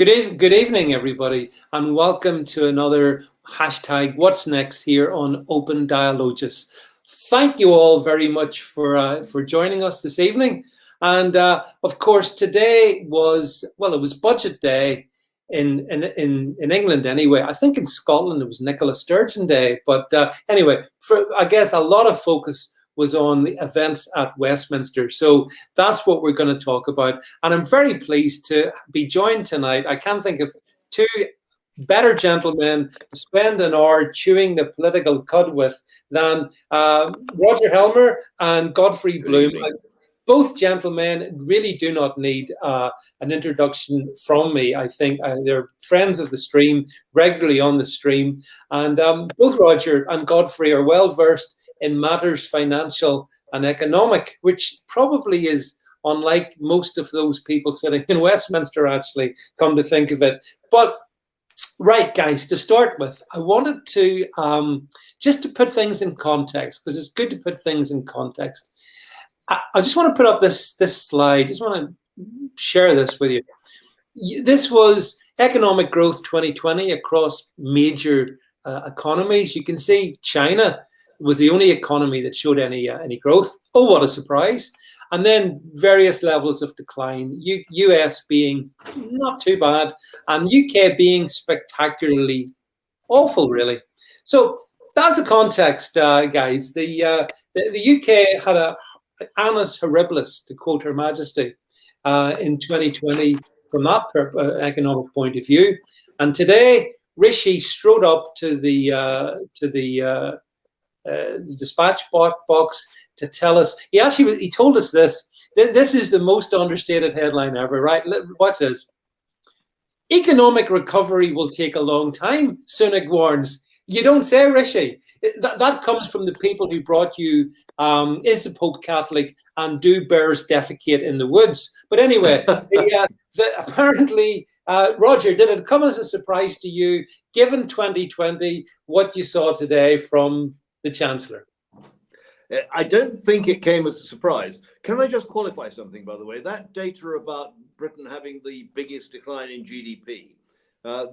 Good evening, everybody, and welcome to another hashtag What's Next here on Open Dialogus. Thank you all very much for joining us this evening. And of course, today it was Budget Day in England anyway. I think in Scotland it was Nicola Sturgeon Day. But anyway, I guess a lot of focus was on the events at Westminster. So that's what we're going to talk about. And I'm very pleased to be joined tonight. I can't think of two better gentlemen to spend an hour chewing the political cud with than Roger Helmer and Godfrey Bloom. Both gentlemen really do not need an introduction from me. I think they're friends of the stream, regularly on the stream. And both Roger and Godfrey are well versed in matters financial and economic, which probably is unlike most of those people sitting in Westminster, actually, come to think of it. But right, guys, to start with, I wanted to just to put things in context, because it's good to put things in context. I just want to put up this slide. Just want to share this with you. This was economic growth 2020 across major economies. You can see China was the only economy that showed any growth. Oh, what a surprise. And then various levels of decline, US being not too bad, and UK being spectacularly awful, really. So that's the context, guys. The UK had a annus horribilis, to quote Her Majesty, in 2020 from that economic point of view. And today, Rishi strode up to the dispatch box to tell us. He told us this. This is the most understated headline ever, right? Watch this. Economic recovery will take a long time, Sunak warns. You don't say, Rishi. That comes from the people who brought you Is the Pope Catholic and Do Bears Defecate in the Woods? But anyway, apparently, Roger, did it come as a surprise to you, given 2020, what you saw today from the Chancellor? I don't think it came as a surprise. Can I just qualify something, by the way? That data about Britain having the biggest decline in GDP,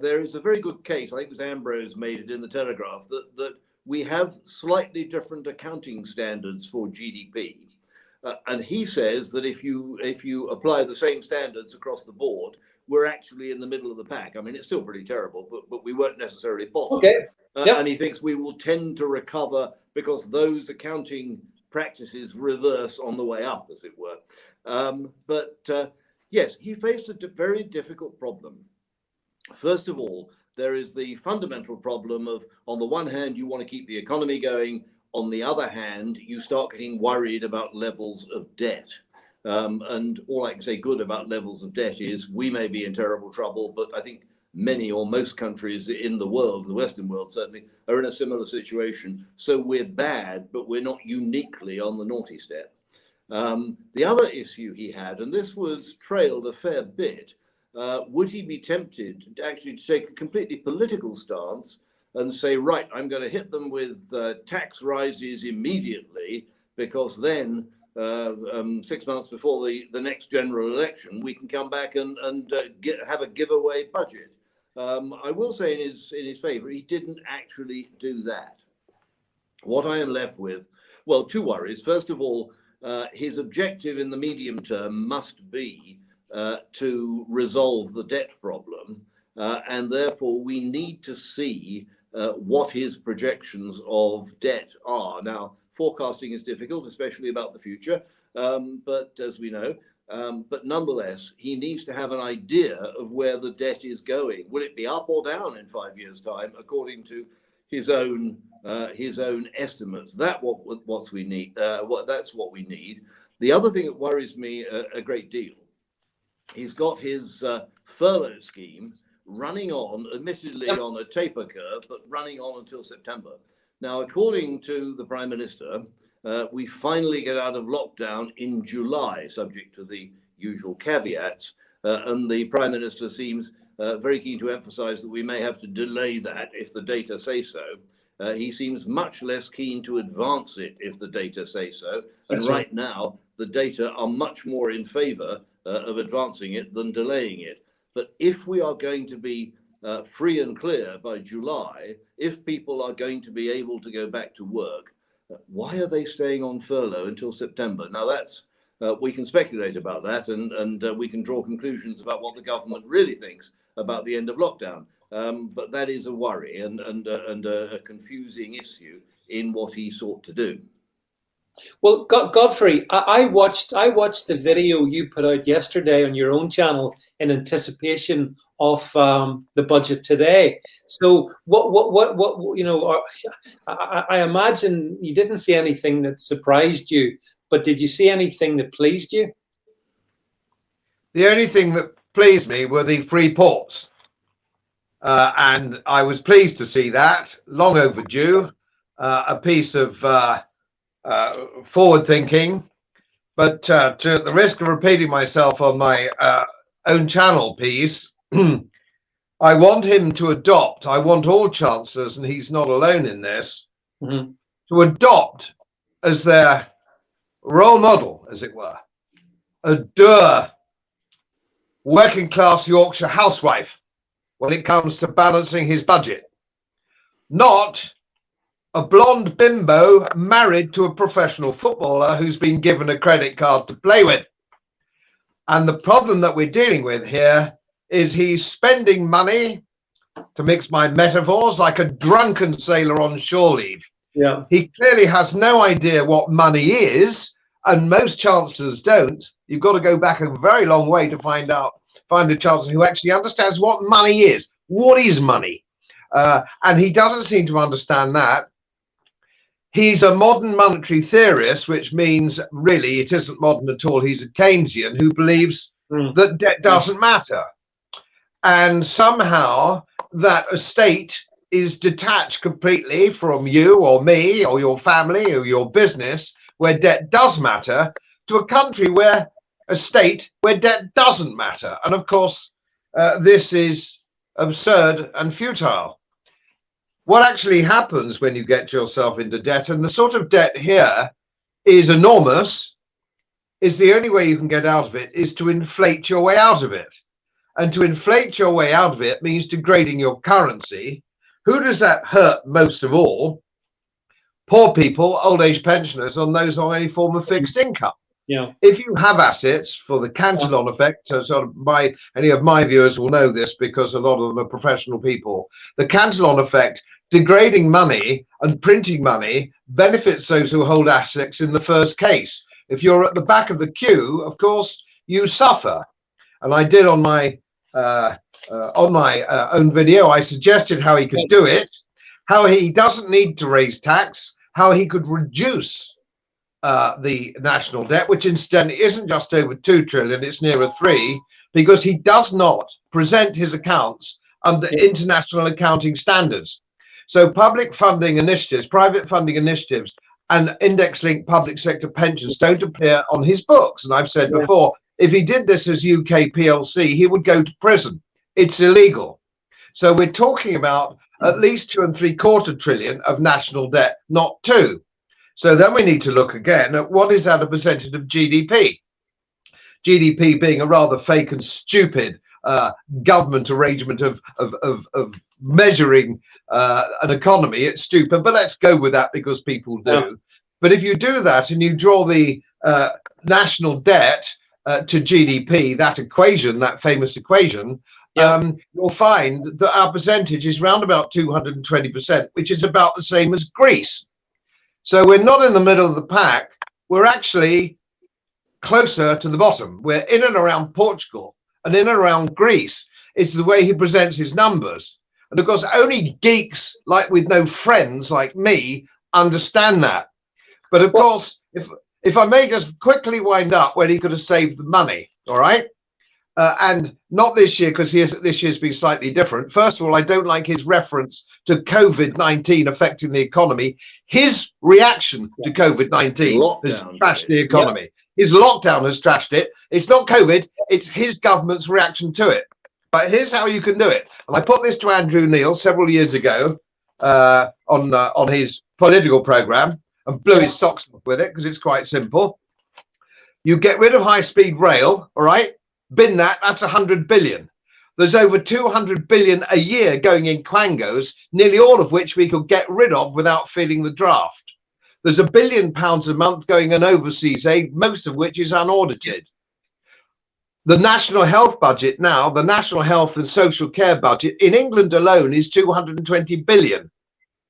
there is a very good case, I think it was Ambrose made it in the Telegraph, that we have slightly different accounting standards for GDP. And he says that if you apply the same standards across the board, we're actually in the middle of the pack. I mean, it's still pretty terrible, but we weren't necessarily bottom. Okay. Yep. And he thinks we will tend to recover because those accounting practices reverse on the way up, as it were. Yes, he faced a very difficult problem. First of all, there is the fundamental problem of, on the one hand, you want to keep the economy going. On the other hand, you start getting worried about levels of debt. And all I can say good about levels of debt is we may be in terrible trouble, but I think many or most countries in the world, the Western world certainly, are in a similar situation. So we're bad, but we're not uniquely on the naughty step. The other issue he had, and this was trailed a fair bit, would he be tempted to actually take a completely political stance and say, right, I'm going to hit them with tax rises immediately, because then 6 months before the next general election, we can come back and have a giveaway budget. I will say in his favor, he didn't actually do that. What I am left with, well, two worries. First of all, his objective in the medium term must be to resolve the debt problem. And therefore, we need to see what his projections of debt are. Now, forecasting is difficult, especially about the future, but as we know, but nonetheless, he needs to have an idea of where the debt is going. Will it be up or down in 5 years' time, according to his own estimates? That's what we need. The other thing that worries me a great deal, he's got his furlough scheme running on, admittedly on a taper curve, but running on until September. Now, according to the Prime Minister, we finally get out of lockdown in July, subject to the usual caveats. And the Prime Minister seems very keen to emphasize that we may have to delay that if the data say so. He seems much less keen to advance it if the data say so. And right now, the data are much more in favor of advancing it than delaying it. But if we are going to be free and clear by July, if people are going to be able to go back to work, why are they staying on furlough until September? Now that's we can speculate about that, and we can draw conclusions about what the government really thinks about the end of lockdown. But that is a worry and a confusing issue in what he sought to do. Well, Godfrey, I watched the video you put out yesterday on your own channel in anticipation of the budget today. So, what you know? I imagine you didn't see anything that surprised you, but did you see anything that pleased you? The only thing that pleased me were the free ports, and I was pleased to see that. Long overdue, a piece of forward thinking, but to the risk of repeating myself on my own channel piece, I want him to adopt, I want all chancellors, and he's not alone in this, to adopt as their role model, as it were, a dour working class Yorkshire housewife when it comes to balancing his budget, not a blonde bimbo married to a professional footballer who's been given a credit card to play with. And the problem that we're dealing with here is he's spending money, to mix my metaphors, like a drunken sailor on shore leave. Yeah. He clearly has no idea what money is, and most chancellors don't. You've got to go back a very long way to find a chancellor who actually understands what money is. What is money? And he doesn't seem to understand that. He's a modern monetary theorist, which means really it isn't modern at all. He's a Keynesian who believes that debt doesn't matter. And somehow that a state is detached completely from you or me or your family or your business, where debt does matter, to a country where a state where debt doesn't matter. And of course, this is absurd and futile. What actually happens when you get yourself into debt, and the sort of debt here is enormous, is the only way you can get out of it is to inflate your way out of it. And to inflate your way out of it means degrading your currency. Who does that hurt most of all? Poor people, old age pensioners, and those on any form of fixed income. Yeah. If you have assets, for the Cantillon effect, so sort of any of my viewers will know this because a lot of them are professional people. The Cantillon effect, degrading money and printing money, benefits those who hold assets in the first case. If you're at the back of the queue, of course, you suffer. And I did on my own video, I suggested how he could do it, how he doesn't need to raise tax, how he could reduce the national debt, which incidentally isn't just over 2 trillion, it's nearer 3, because he does not present his accounts under international accounting standards. So public funding initiatives, private funding initiatives, and index-linked public sector pensions don't appear on his books. And I've said before, if he did this as UK PLC, he would go to prison. It's illegal. So we're talking about at least 2.75 trillion of national debt, not 2. So then we need to look again at what is that a percentage of GDP? GDP being a rather fake and stupid government arrangement of measuring an economy. It's stupid, but let's go with that because people do. Yeah. But if you do that and you draw the national debt to GDP, that equation, that famous equation, you'll find that our percentage is round about 220%, which is about the same as Greece. So we're not in the middle of the pack. We're actually closer to the bottom. We're in and around Portugal and in and around Greece. It's the way he presents his numbers. And of course, only geeks like with no friends like me understand that. But of course, if I may just quickly wind up where he could have saved the money, all right? And not this year, because this year's been slightly different. First of all, I don't like his reference to COVID-19 affecting the economy. His reaction to COVID-19 has trashed the economy. Yep. His lockdown has trashed it. It's not COVID, it's his government's reaction to it. But here's how you can do it. And I put this to Andrew Neil several years ago on his political program and blew his socks off with it because it's quite simple. You get rid of high-speed rail, all right? Bin that, that's 100 billion. There's over 200 billion a year going in quangos, nearly all of which we could get rid of without feeling the draft. There's £1 billion a month going in overseas aid, most of which is unaudited. The national health budget now, the national health and social care budget in England alone is 220 billion.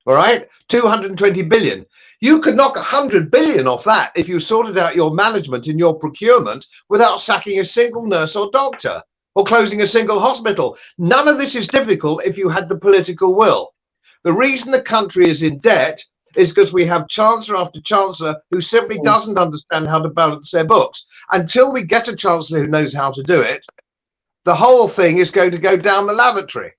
All right, 220 billion. You could knock 100 billion off that if you sorted out your management and your procurement without sacking a single nurse or doctor or closing a single hospital. None of this is difficult if you had the political will. The reason the country is in debt is because we have chancellor after chancellor who simply doesn't understand how to balance their books. Until we get a chancellor who knows how to do it, the whole thing is going to go down the lavatory.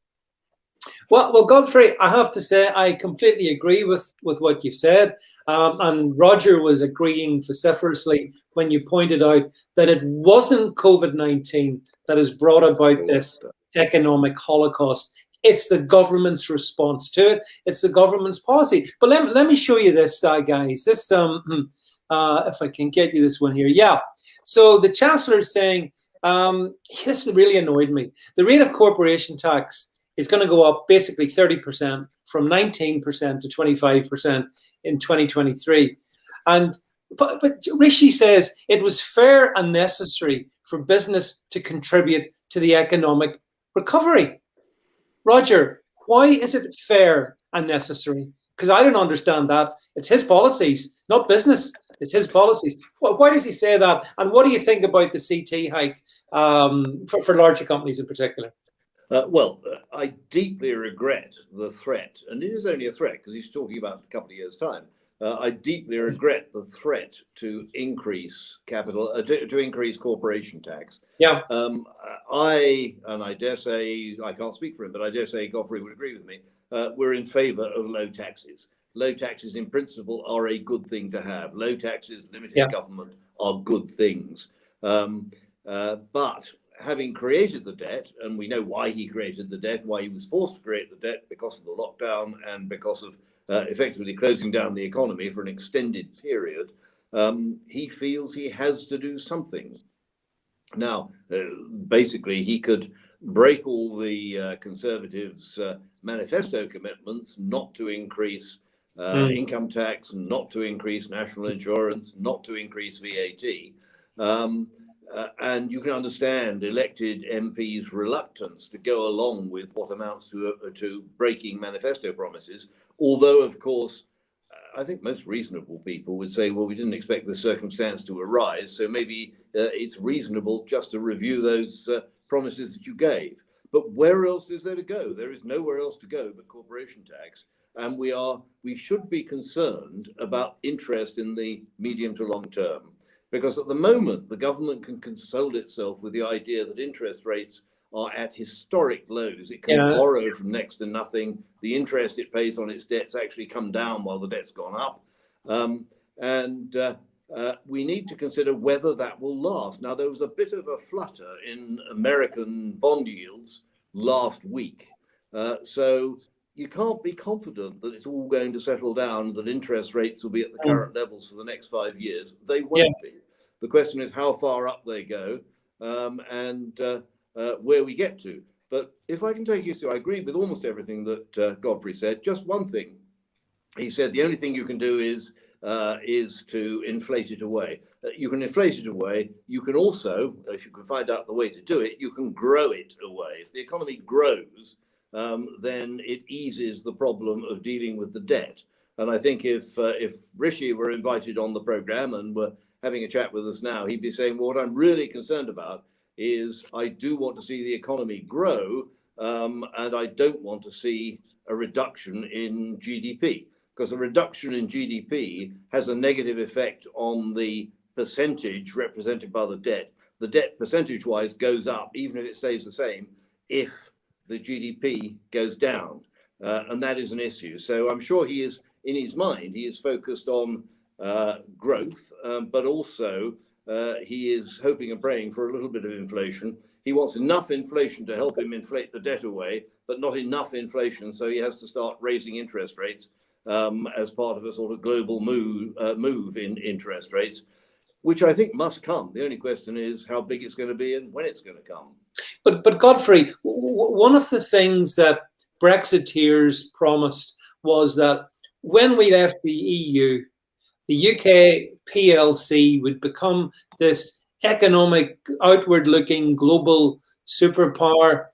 Well, Godfrey, I have to say I completely agree with what you've said. And Roger was agreeing vociferously when you pointed out that it wasn't COVID-19 that has brought about this economic holocaust. It's the government's response to it. It's the government's policy. But let me show you this, guys. This, if I can get you this one here. Yeah. So the Chancellor is saying, this really annoyed me. The rate of corporation tax is going to go up basically 30% from 19% to 25% in 2023. But Rishi says it was fair and necessary for business to contribute to the economic recovery. Roger, why is it fair and necessary? Because I don't understand that. It's his policies, not business. It's his policies. Well, why does he say that? And what do you think about the CT hike for larger companies in particular? I deeply regret the threat, and it is only a threat because he's talking about a couple of years' time. I deeply regret the threat to increase capital, to increase corporation tax. Yeah. I dare say, I can't speak for him, but I dare say Godfrey would agree with me. We're in favour of low taxes. Low taxes in principle are a good thing to have. Low taxes, limited government are good things. But having created the debt, and we know why he created the debt, why he was forced to create the debt because of the lockdown and because of effectively closing down the economy for an extended period, he feels he has to do something. Now, basically, he could break all the Conservatives' manifesto commitments not to increase income tax, not to increase national insurance, not to increase VAT. And you can understand elected MPs' reluctance to go along with what amounts to breaking manifesto promises. Although, of course, I think most reasonable people would say, well, we didn't expect this circumstance to arise, so maybe it's reasonable just to review those promises that you gave. But where else is there to go? There is nowhere else to go but corporation tax. And we should be concerned about interest in the medium to long term. Because at the moment, the government can console itself with the idea that interest rates are at historic lows. It can borrow from next to nothing. The interest it pays on its debts actually come down while the debt's gone up. We need to consider whether that will last. Now, there was a bit of a flutter in American bond yields last week. So you can't be confident that it's all going to settle down, that interest rates will be at the current levels for the next 5 years. They won't be. The question is how far up they go and where we get to. But if I can take you through, I agree with almost everything that Godfrey said. Just one thing. He said the only thing you can do is to inflate it away. You can inflate it away. You can also, if you can find out the way to do it, you can grow it away. If the economy grows, then it eases the problem of dealing with the debt. And I think if Rishi were invited on the programme and were having a chat with us now, he'd be saying, well, what I'm really concerned about is I do want to see the economy grow, and I don't want to see a reduction in GDP, because a reduction in GDP has a negative effect on the percentage represented by the debt. The debt percentage-wise goes up, even if it stays the same, if the GDP goes down. And that is an issue. So I'm sure he is, in his mind, he is focused on growth, but also he is hoping and praying for a little bit of inflation. He wants enough inflation to help him inflate the debt away, but not enough inflation, so he has to start raising interest rates as part of a sort of global move in interest rates. which I think must come. The only question is how big it's going to be and when it's going to come. But Godfrey, one of the things that Brexiteers promised was that when we left the EU, the UK PLC would become this economic, outward-looking global superpower.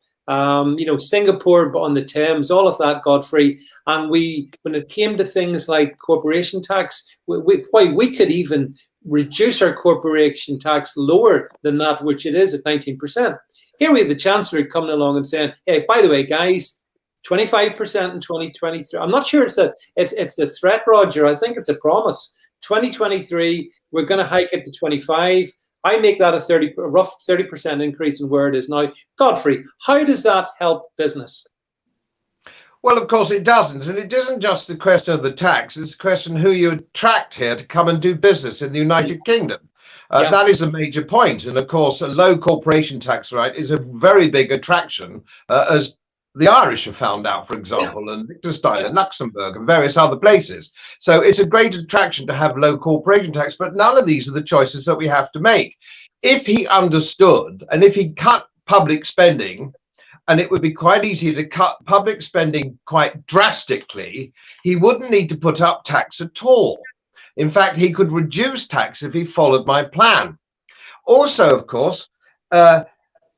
Singapore on the Thames, all of that, Godfrey. And when it came to things like corporation tax, we could even reduce our corporation tax lower than that, which it is at 19%. Here we have the Chancellor coming along and saying, hey, by the way, guys, 25% in 2023. I'm not sure it's a threat, Roger. I think it's a promise. 2023, we're going to hike it to 25. I make that a rough 30% increase in where it is now. Godfrey, how does that help business? Well, of course it doesn't. And it isn't just the question of the tax. It's a question who you attract here to come and do business in the United Kingdom. That is a major point. And of course, a low corporation tax rate is a very big attraction, as the Irish have found out, for example, and Liechtenstein and Luxembourg and various other places. So it's a great attraction to have low corporation tax, but none of these are the choices that we have to make. If he understood and if he cut public spending, and it would be quite easy to cut public spending quite drastically, he wouldn't need to put up tax at all. In fact, he could reduce tax if he followed my plan. Also, of course,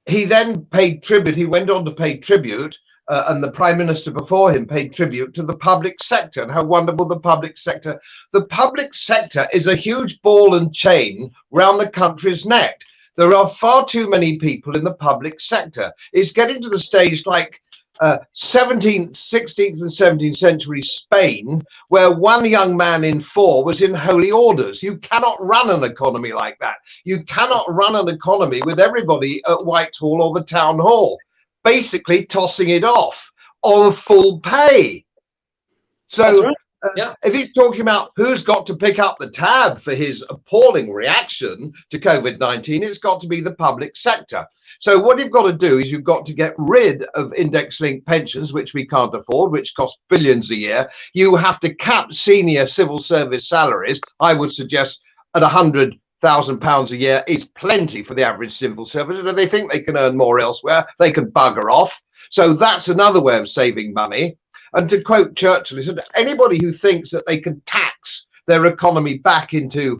he then paid tribute. He went on to pay tribute, and the Prime Minister before him paid tribute to the public sector and how wonderful the public sector. The public sector is a huge ball and chain round the country's neck. There are far too many people in the public sector. It's getting to the stage like 17th, 16th and 17th century Spain, where one young man in 4 was in holy orders. You cannot run an economy like that. You cannot run an economy with everybody at Whitehall or the town hall, basically tossing it off on full pay. So right. If he's talking about who's got to pick up the tab for his appalling reaction to COVID-19, it's got to be the public sector. So what you've got to do is you've got to get rid of index-linked pensions, which we can't afford, which cost billions a year. You have to cap senior civil service salaries. I would suggest at £100,000 a year is plenty for the average civil servant. And if they think they can earn more elsewhere, they can bugger off. So that's another way of saving money. And to quote Churchill, he said, anybody who thinks that they can tax their economy back into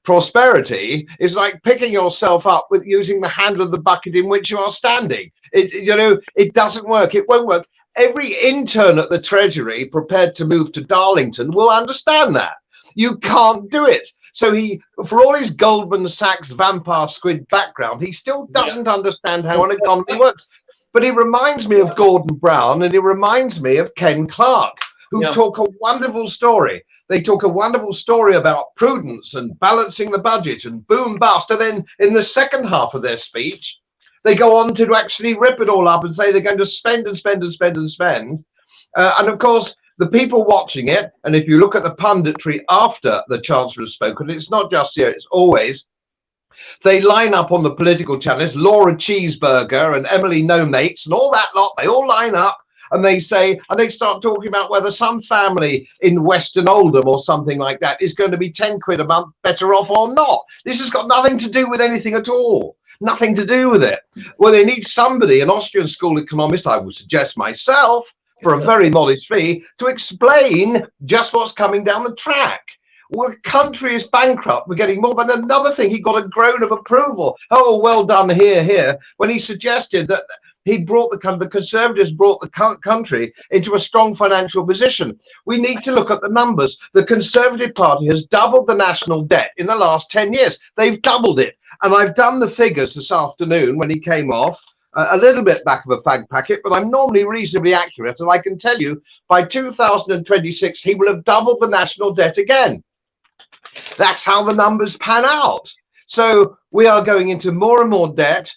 prosperity is like picking yourself up with using the handle of the bucket in which you are standing. It doesn't work. It won't work. Every intern at the Treasury prepared to move to Darlington will understand that. You can't do it. So he, for all his Goldman Sachs vampire squid background, he still doesn't understand how an economy works. But he reminds me of Gordon Brown, and he reminds me of Ken Clarke, who talk a wonderful story. They talk a wonderful story about prudence and balancing the budget and boom bust. And then in the second half of their speech, they go on to actually rip it all up and say they're going to spend and spend and spend and spend. And of course, the people watching it, and if you look at the punditry after the Chancellor has spoken, it's not just here, it's always, they line up on the political channels, Laura Cheeseburger and Emily No Mates and all that lot, they all line up and they say, and they start talking about whether some family in Western Oldham or something like that is going to be 10 quid a month better off or not. This has got nothing to do with anything at all. Nothing to do with it. Well, they need somebody, an Austrian school economist, I would suggest myself, for a very modest fee, to explain just what's coming down the track. Well, the country is bankrupt. We're getting more. But another thing, he got a groan of approval. Oh, well done, here, when he suggested that he brought the Conservatives brought the country into a strong financial position. We need to look at the numbers. The Conservative Party has doubled the national debt in the last 10 years. They've doubled it. And I've done the figures this afternoon when he came off. A little bit back of a fag packet, but I'm normally reasonably accurate. And I can tell you, by 2026, he will have doubled the national debt again. That's how the numbers pan out. So we are going into more and more debt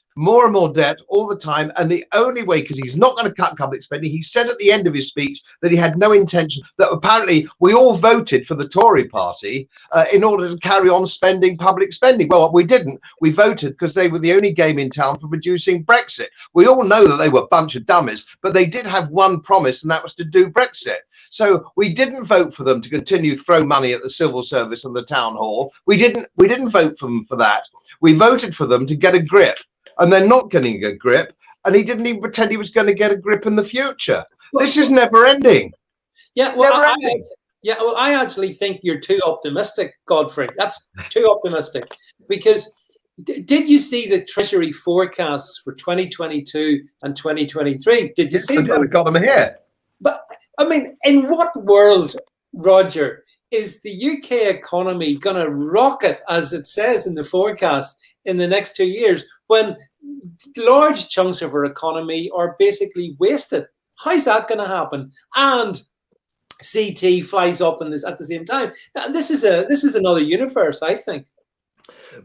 all the time. And the only way, because he's not going to cut public spending, he said at the end of his speech that he had no intention, that apparently we all voted for the Tory party in order to carry on spending public spending. Well, we didn't. We voted because they were the only game in town for reducing Brexit. We all know that they were a bunch of dummies, but they did have one promise, and that was to do Brexit. So we didn't vote for them to continue to throw money at the civil service and the town hall. We didn't vote for them for that. We voted for them to get a grip, and they're not getting a grip. And he didn't even pretend he was going to get a grip in the future. This is never ending. Yeah, well, Never ending. I actually think you're too optimistic, Godfrey. That's too optimistic. Because did you see the Treasury forecasts for 2022 and 2023? Did you see I've them? got them here. But I mean, in what world, Roger, is the UK economy going to rocket, as it says in the forecast, in the next 2 years when large chunks of our economy are basically wasted? How's that going to happen? And CT flies up in this at the same time. Now, this is another universe, I think.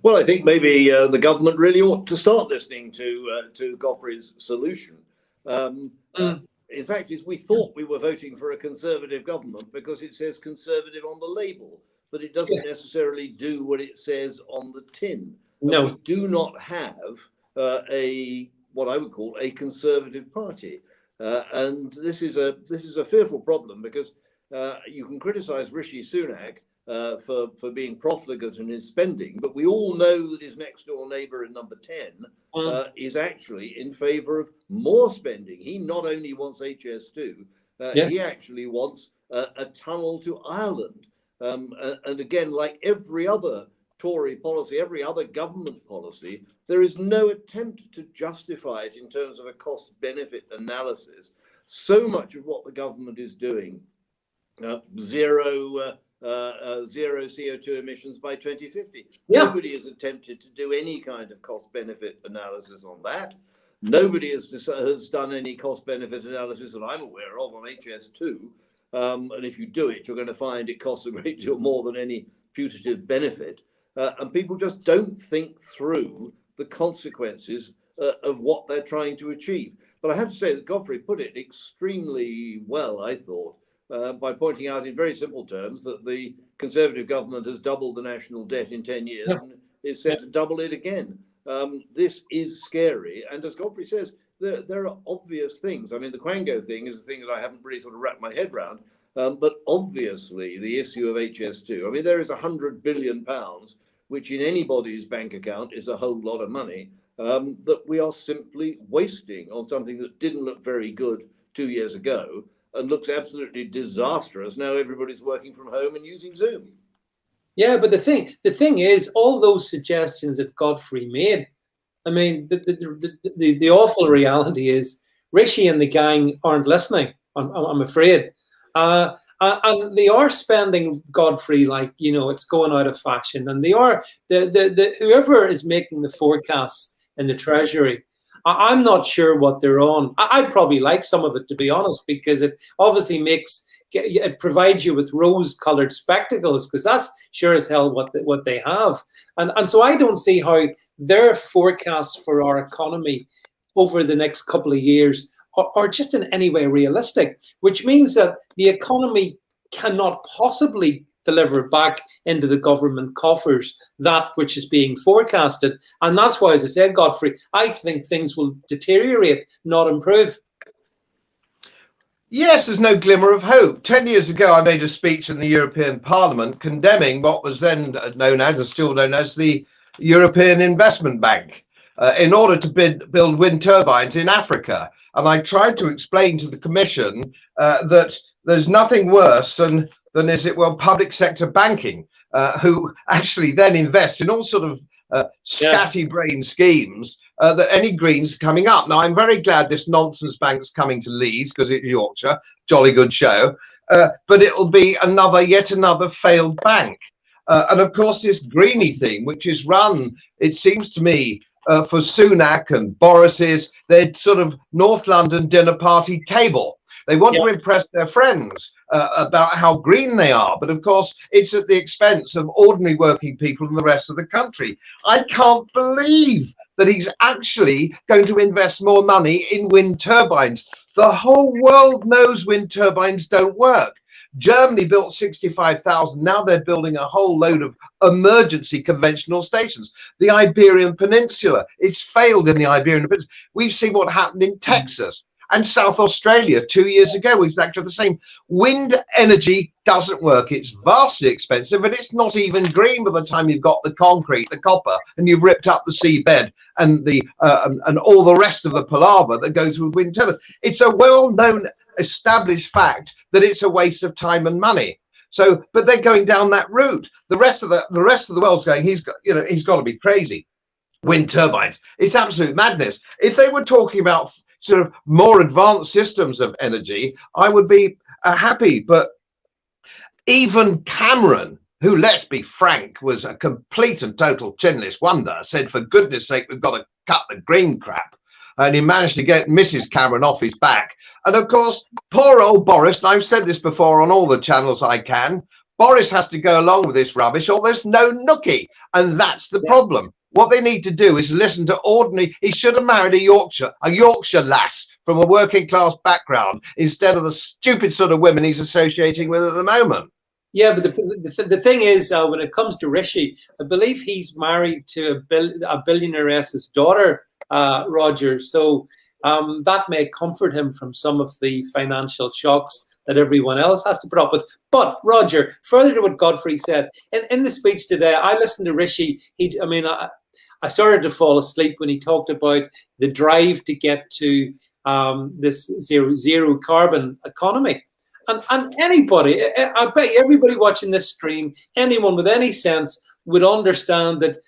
Well, I think maybe the government really ought to start listening to Godfrey's solution. In fact, we thought we were voting for a Conservative government because it says Conservative on the label, but it doesn't necessarily do what it says on the tin. No, we do not have what I would call a Conservative party, and this is a fearful problem because you can criticise Rishi Sunak for being profligate in his spending, but we all know that his next door neighbour in number 10 is actually in favour of more spending. He not only wants HS2, he actually wants a tunnel to Ireland. And again, like every other Tory policy, every other government policy, there is no attempt to justify it in terms of a cost-benefit analysis. So much of what the government is doing, zero CO2 emissions by 2050. Yeah. Nobody has attempted to do any kind of cost-benefit analysis on that. Nobody has done any cost-benefit analysis that I'm aware of on HS2. And if you do it, you're going to find it costs a great deal more than any putative benefit. And people just don't think through the consequences of what they're trying to achieve. But I have to say that Godfrey put it extremely well, I thought, by pointing out in very simple terms that the Conservative government has doubled the national debt in 10 years and is set to double it again. This is scary. And as Godfrey says, there are obvious things. I mean, the Quango thing is a thing that I haven't really sort of wrapped my head around. But obviously, the issue of HS2, I mean, there is £100 billion, which in anybody's bank account is a whole lot of money, that we are simply wasting on something that didn't look very good 2 years ago and looks absolutely disastrous. Now everybody's working from home and using Zoom. Yeah, but the thing is, all those suggestions that Godfrey made, I mean, the awful reality is Rishi and the gang aren't listening, I'm afraid. And they are spending, Godfrey, like, you know, it's going out of fashion. And they are, whoever is making the forecasts in the Treasury, I'm not sure what they're on. I'd probably like some of it, to be honest, because it obviously it provides you with rose-colored spectacles, because that's sure as hell what they have. And so I don't see how their forecasts for our economy over the next couple of years are just in any way realistic, which means that the economy cannot possibly deliver back into the government coffers that which is being forecasted. And that's why, as I said, Godfrey, I think things will deteriorate, not improve. Yes, there's no glimmer of hope. 10 years ago, I made a speech in the European Parliament condemning what was then known as, and still known as, the European Investment Bank in order to build wind turbines in Africa. And I tried to explain to the Commission that there's nothing worse than is it, well, public sector banking, who actually then invest in all sort of scatty-brain schemes that any Greens are coming up. Now, I'm very glad this nonsense bank's coming to Leeds, because it's Yorkshire, jolly good show, but it'll be yet another failed bank. And of course, this Greenie thing, which is run, it seems to me, for Sunak and Boris's, their sort of North London dinner party table. They want to impress their friends about how green they are. But of course, it's at the expense of ordinary working people in the rest of the country. I can't believe that he's actually going to invest more money in wind turbines. The whole world knows wind turbines don't work. Germany built 65,000. Now they're building a whole load of emergency conventional stations. The Iberian Peninsula, it's failed in the Iberian Peninsula. We've seen what happened in Texas. And South Australia 2 years ago was exactly the same. Wind energy doesn't work. It's vastly expensive, and it's not even green by the time you've got the concrete, the copper, and you've ripped up the seabed and the and all the rest of the palaver that goes with wind turbines. It's a well-known, established fact that it's a waste of time and money. So, but they're going down that route. The rest of the world's going, he's got to be crazy. Wind turbines, it's absolute madness. If they were talking about sort of more advanced systems of energy, I would be happy. But even Cameron, who, let's be frank, was a complete and total chinless wonder, said, for goodness sake, we've got to cut the green crap. And he managed to get Mrs. Cameron off his back. And of course, poor old Boris, and I've said this before on all the channels I can, Boris has to go along with this rubbish or there's no nookie. And that's the problem. What they need to do is listen to ordinary. He should have married a Yorkshire lass from a working class background instead of the stupid sort of women he's associating with at the moment. Yeah, but the thing is, when it comes to Rishi, I believe he's married to a billionaire's daughter, Roger. So that may comfort him from some of the financial shocks that everyone else has to put up with. But Roger, further to what Godfrey said, in the speech today, I listened to Rishi. I started to fall asleep when he talked about the drive to get to this zero carbon economy. And anybody, I bet everybody watching this stream, anyone with any sense would understand that,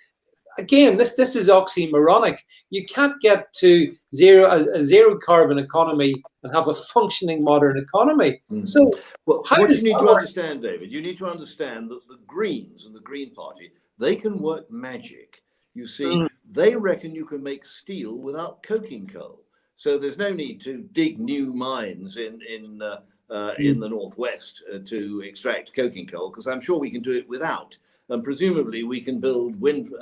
again, this is oxymoronic. You can't get to a zero carbon economy and have a functioning modern economy. So what you need to understand, David, you need to understand that the Greens and the Green Party, they can work magic. You see, they reckon you can make steel without coking coal. So there's no need to dig new mines in the northwest to extract coking coal, because I'm sure we can do it without. And presumably we can build wind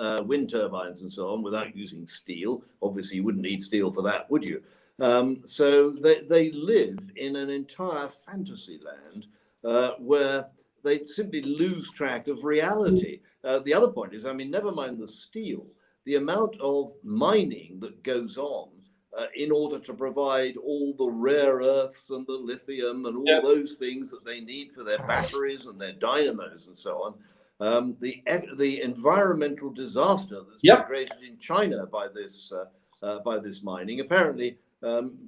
turbines and so on without using steel. Obviously, you wouldn't need steel for that, would you? So they live in an entire fantasy land where they simply lose track of reality. The other point is, I mean, never mind the steel, the amount of mining that goes on in order to provide all the rare earths and the lithium and all those things that they need for their batteries and their dynamos and so on. The environmental disaster that's been created in China by this mining. Apparently,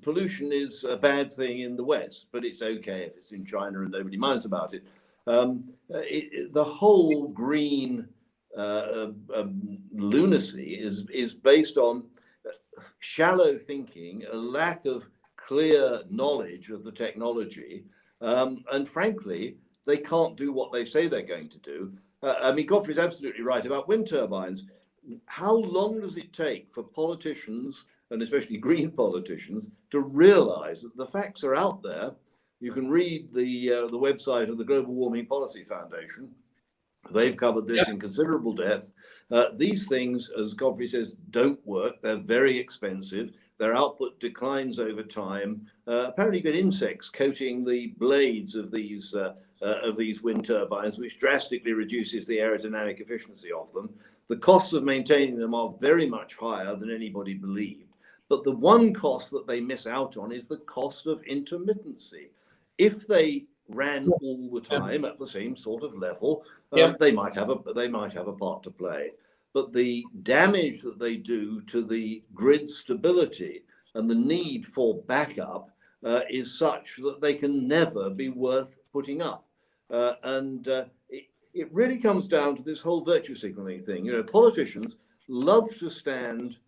pollution is a bad thing in the West, but it's okay if it's in China and nobody minds about it. The whole green lunacy is based on shallow thinking, a lack of clear knowledge of the technology, and frankly, they can't do what they say they're going to do. I mean, Godfrey's absolutely right about wind turbines. How long does it take for politicians, and especially green politicians, to realize that the facts are out there? You can read the website of the Global Warming Policy Foundation. They've covered this in considerable depth. These things, as Godfrey says, don't work. They're very expensive. Their output declines over time. Apparently, you get insects coating the blades of these wind turbines, which drastically reduces the aerodynamic efficiency of them. The costs of maintaining them are very much higher than anybody believed. But the one cost that they miss out on is the cost of intermittency. If they ran all the time at the same sort of level, they might have a part to play. But the damage that they do to the grid stability and the need for backup is such that they can never be worth putting up. It really comes down to this whole virtue signaling thing. You know, politicians love to stand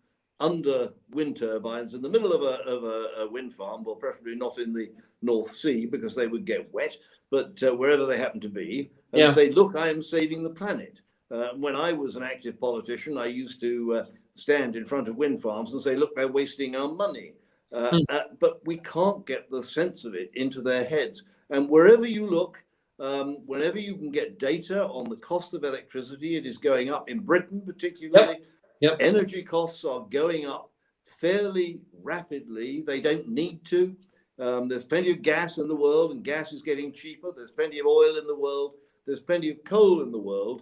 under wind turbines in the middle of a wind farm, well, preferably not in the North Sea because they would get wet, but wherever they happen to be, and say, look, I am saving the planet. When I was an active politician, I used to stand in front of wind farms and say, look, they're wasting our money. But we can't get the sense of it into their heads. And wherever you look, whenever you can get data on the cost of electricity, it is going up in Britain, particularly. Energy costs are going up fairly rapidly. They don't need to. There's plenty of gas in the world, and gas is getting cheaper. There's plenty of oil in the world. There's plenty of coal in the world,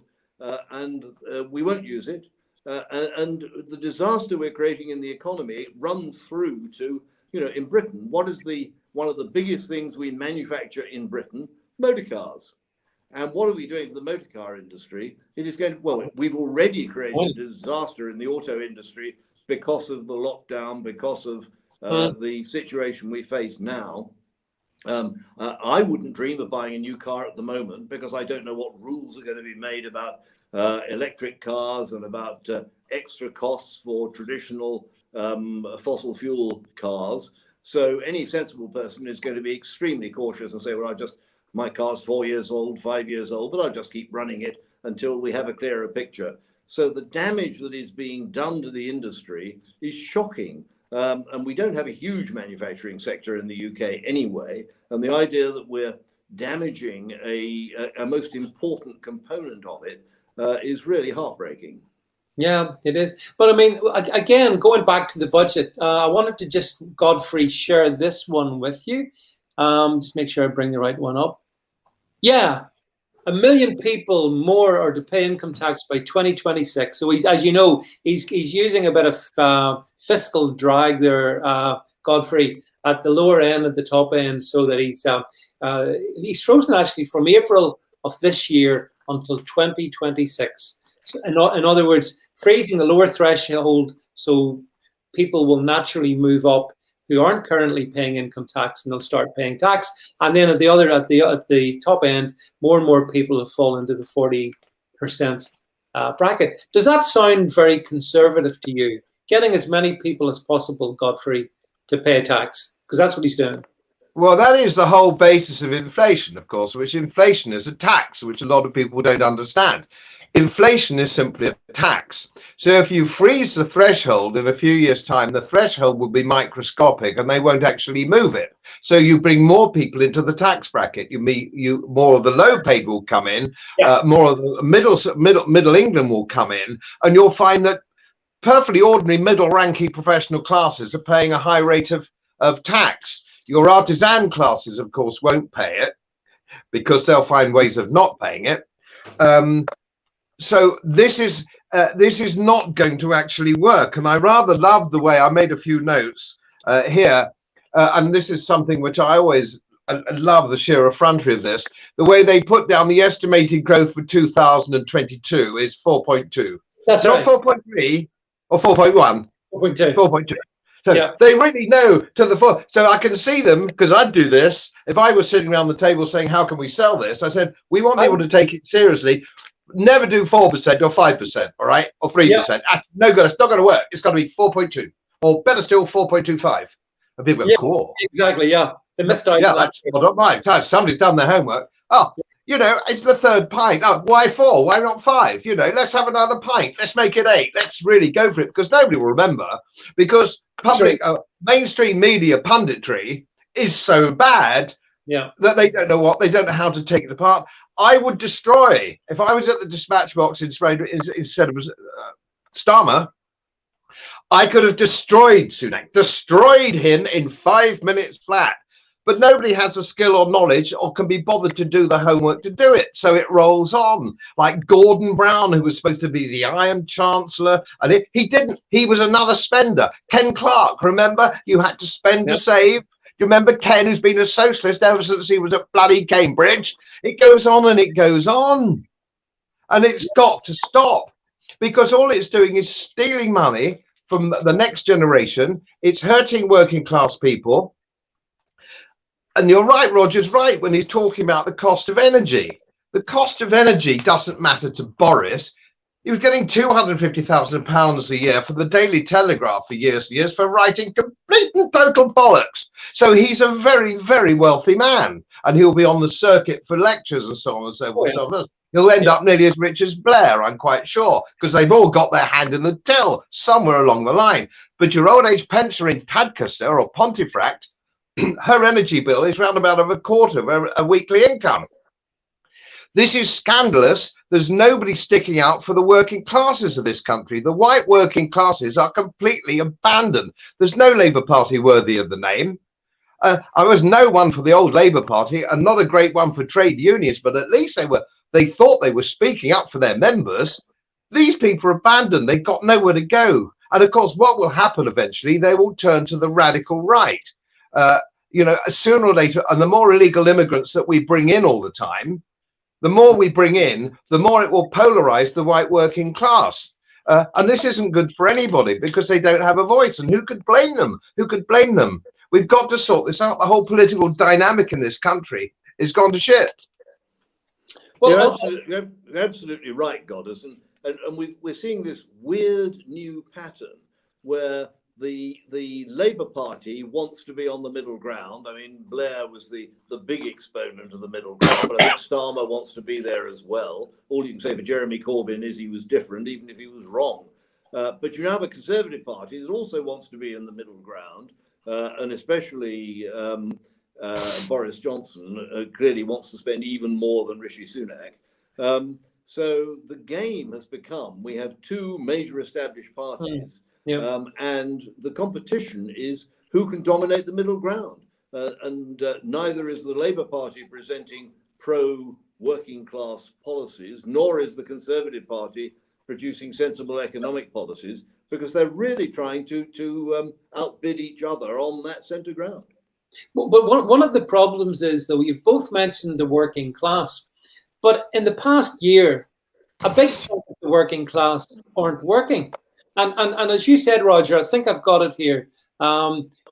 and we won't use it. And the disaster we're creating in the economy runs through to in Britain, what is one of the biggest things we manufacture in Britain? Motor cars. And what are we doing to the motor car industry? It is going to, well, we've already created a disaster in the auto industry because of the lockdown, because of the situation we face now. I wouldn't dream of buying a new car at the moment because I don't know what rules are going to be made about electric cars and about extra costs for traditional fossil fuel cars. So any sensible person is going to be extremely cautious and say, well, my car's 4 years old, 5 years old, but I'll just keep running it until we have a clearer picture. So the damage that is being done to the industry is shocking. And we don't have a huge manufacturing sector in the UK anyway. And the idea that we're damaging a most important component of it is really heartbreaking. Yeah, it is. But I mean, again, going back to the budget, I wanted to just, Godfrey, share this one with you. Just make sure I bring the right one up. Yeah, 1 million people more are to pay income tax by 2026. So he's, as you know, he's using a bit of fiscal drag there, Godfrey, at the lower end, at the top end, so that he's frozen actually from April of this year until 2026. So in other words, freezing the lower threshold so people will naturally move up who aren't currently paying income tax, and they'll start paying tax. And then at the top end, more and more people have fallen into the 40% bracket. Does that sound very conservative to you? Getting as many people as possible, Godfrey, to pay tax, because that's what he's doing. Well, that is the whole basis of inflation, of course, which inflation is a tax, which a lot of people don't understand. Inflation is simply a tax. So if you freeze the threshold in a few years' time, the threshold will be microscopic and they won't actually move it. So you bring more people into the tax bracket. More of the low paid will come in, more of the middle England will come in, and you'll find that perfectly ordinary middle-ranking professional classes are paying a high rate of tax. Your artisan classes, of course, won't pay it because they'll find ways of not paying it. So this is not going to actually work. And I rather love the way I made a few notes here. And this is something which I always love, the sheer effrontery of this. The way they put down the estimated growth for 2022 is 4.2. That's not right. 4.3 or 4.1. 4.2. 4.2. So they really know to the full. So I can see them, because I'd do this. If I was sitting around the table saying, how can we sell this? I said, we want people to take it seriously. Never do 4% or 5%, all right? Or 3%. Yeah. No good. It's not going to work. It's got to be 4.2. Or better still, 4.25. And people go, cool. Exactly, yeah. They missed out. Yeah, I don't mind. Somebody's done their homework. Oh, it's the third pint. Oh, why 4? Why not 5? Let's have another pint. Let's make it 8. Let's really go for it, because nobody will remember. Because mainstream media punditry is so bad that they don't know how to take it apart. I would destroy, if I was at the dispatch box instead of Starmer, I could have destroyed Sunak, destroyed him in 5 minutes flat. But nobody has the skill or knowledge or can be bothered to do the homework to do it. So it rolls on. Like Gordon Brown, who was supposed to be the Iron Chancellor, and he didn't. He was another spender. Ken Clarke, remember? You had to spend to save. Do you remember Ken, who's been a socialist ever since he was at bloody Cambridge? It goes on and it goes on. And it's got to stop, because all it's doing is stealing money from the next generation. It's hurting working class people. And you're right, Roger's right when he's talking about the cost of energy. The cost of energy doesn't matter to Boris. He was getting £250,000 a year for the Daily Telegraph for years and years for writing complete and total bollocks. So he's a very, very wealthy man, and he'll be on the circuit for lectures and so on and so forth. He'll end up nearly as rich as Blair, I'm quite sure, because they've all got their hand in the till somewhere along the line. But your old age pensioner in Tadcaster or Pontefract, her energy bill is round about a quarter of a weekly income. This is scandalous. There's nobody sticking out for the working classes of this country. The white working classes are completely abandoned. There's no Labour Party worthy of the name. I was no one for the old Labour Party, and not a great one for trade unions, but at least they thought they were speaking up for their members. These people are abandoned. They've got nowhere to go. And of course, what will happen eventually, they will turn to the radical right. Sooner or later, and the more illegal immigrants that we bring in all the time, the more we bring in, the more it will polarize the white working class. And this isn't good for anybody because they don't have a voice. And who could blame them? Who could blame them? We've got to sort this out. The whole political dynamic in this country has gone to shit. Well, you're absolutely right, Goddess. And we're seeing this weird new pattern where the Labour Party wants to be on the middle ground. I mean, Blair was the big exponent of the middle ground, but I think Starmer wants to be there as well. All you can say for Jeremy Corbyn is he was different, even if he was wrong. But you now have a Conservative Party that also wants to be in the middle ground, and especially Boris Johnson clearly wants to spend even more than Rishi Sunak. So the game has become, we have two major established parties. Yeah. And the competition is who can dominate the middle ground. And neither is the Labour Party presenting pro-working class policies, nor is the Conservative Party producing sensible economic policies, because they're really trying to outbid each other on that centre ground. But one of the problems is, though, you've both mentioned the working class, but in the past year, a big chunk of the working class aren't working. And as you said, Roger, I think I've got it here.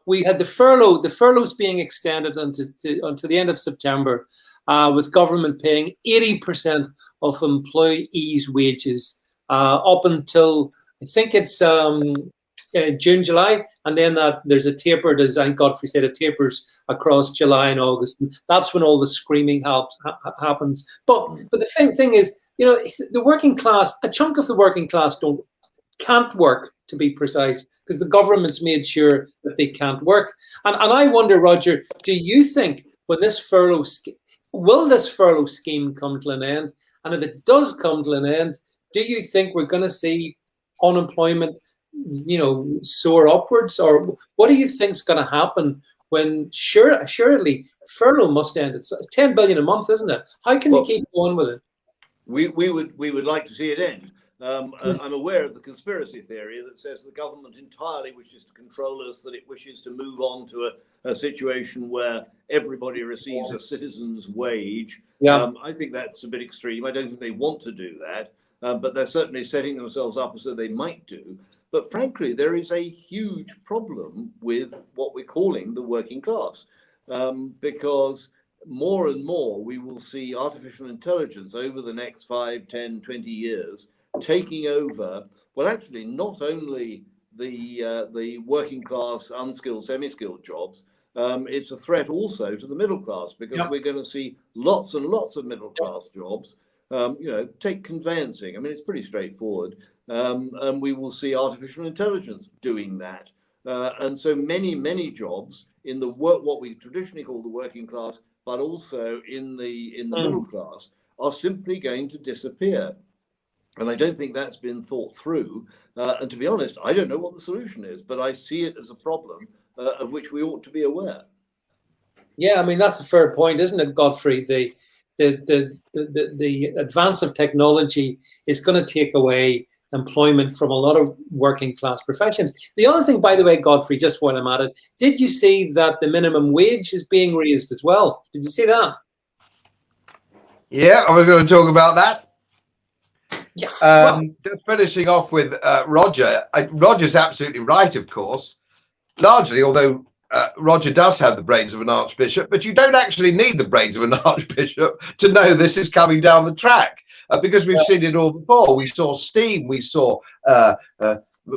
We had the furloughs being extended until the end of September, with government paying 80% of employees' wages up until, I think it's June, July, and then there's a taper, as Godfrey said, it tapers across July and August. And that's when all the screaming happens. But the thing is, the working class, a chunk of the working class can't work, to be precise, because the government's made sure that they can't work. And I wonder, Roger, do you think when this will this furlough scheme come to an end? And if it does come to an end, do you think we're going to see unemployment, soar upwards? Or what do you think is going to happen when surely furlough must end? It's 10 billion a month, isn't it? How can they keep going with it? We would like to see it end. I'm aware of the conspiracy theory that says the government entirely wishes to control us, that it wishes to move on to a situation where everybody receives a citizen's wage. Yeah. I think that's a bit extreme. I don't think they want to do that, but they're certainly setting themselves up as though they might do. But frankly, there is a huge problem with what we're calling the working class, because more and more we will see artificial intelligence over the next 5, 10, 20 years taking over, well, actually, not only the working class, unskilled, semi-skilled jobs, it's a threat also to the middle class, because we're going to see lots and lots of middle class jobs. Take conveyancing. I mean, it's pretty straightforward. And we will see artificial intelligence doing that. And so many jobs in the what we traditionally call the working class, but also in the middle class, are simply going to disappear. And I don't think that's been thought through. And to be honest, I don't know what the solution is, but I see it as a problem of which we ought to be aware. Yeah, I mean, that's a fair point, isn't it, Godfrey? The advance of technology is going to take away employment from a lot of working class professions. The other thing, by the way, Godfrey, just while I'm at it, did you see that the minimum wage is being raised as well? Did you see that? Yeah, I was going to talk about that. Yeah. Just finishing off with Roger. Roger's absolutely right, of course. Largely, although Roger does have the brains of an archbishop, but you don't actually need the brains of an archbishop to know this is coming down the track, because we've seen it all before. We saw steam, we saw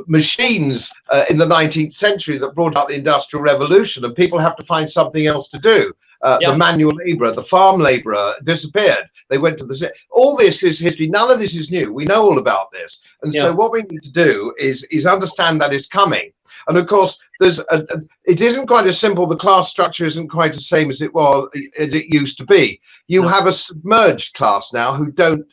machines in the 19th century that brought out the Industrial Revolution, and people have to find something else to do. The manual labourer, the farm labourer disappeared. They went to the... All this is history. None of this is new. We know all about this. And so what we need to do is understand that it's coming. And of course, it isn't quite as simple. The class structure isn't quite the same as it used to be. You have a submerged class now who don't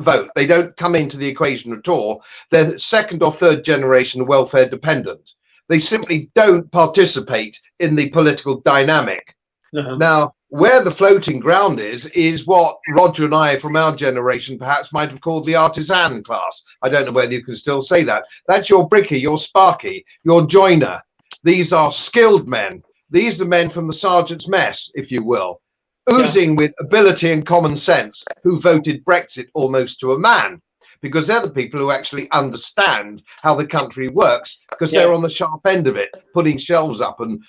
vote. They don't come into the equation at all. They're second or third generation welfare dependent. They simply don't participate in the political dynamic. Now, where the floating ground is what Roger and I from our generation perhaps might have called the artisan class. I don't know whether you can still say that. That's your bricky, your sparky, your joiner. These are skilled men. These are men from the sergeant's mess, if you will, oozing with ability and common sense, who voted Brexit almost to a man, because they're the people who actually understand how the country works, because they're on the sharp end of it, putting shelves up and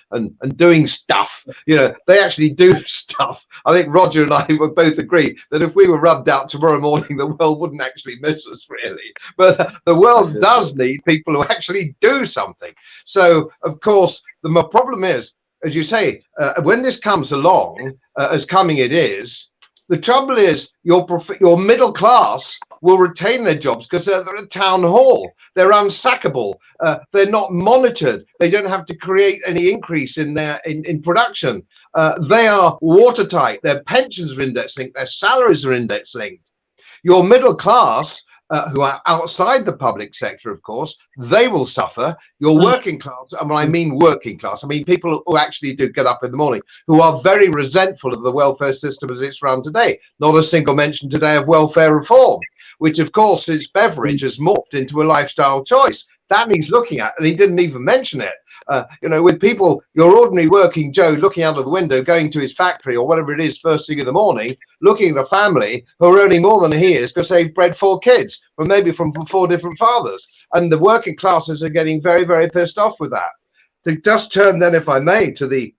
doing stuff. You know, they actually do stuff. I think Roger and I would both agree that if we were rubbed out tomorrow morning, the world wouldn't actually miss us, really. But the world does need people who actually do something. So, of course, the problem is, as you say, when this comes along, as coming it is, the trouble is your middle class will retain their jobs because they're at town hall. They're unsackable. They're not monitored. They don't have to create any increase in their in production. They are watertight. Their pensions are index linked. Their salaries are index linked. Your middle class, who are outside the public sector, of course, they will suffer. Your working class, and when I mean working class, I mean people who actually do get up in the morning, who are very resentful of the welfare system as it's run today. Not a single mention today of welfare reform, which, of course, its beverage has morphed into a lifestyle choice. That needs looking at, and he didn't even mention it. You know, with people, your ordinary working Joe looking out of the window, going to his factory or whatever it is first thing in the morning, looking at a family who are earning more than he is because they've bred 4 kids from maybe from 4 different fathers. And the working classes are getting very, very pissed off with that. To just turn then, if I may, to the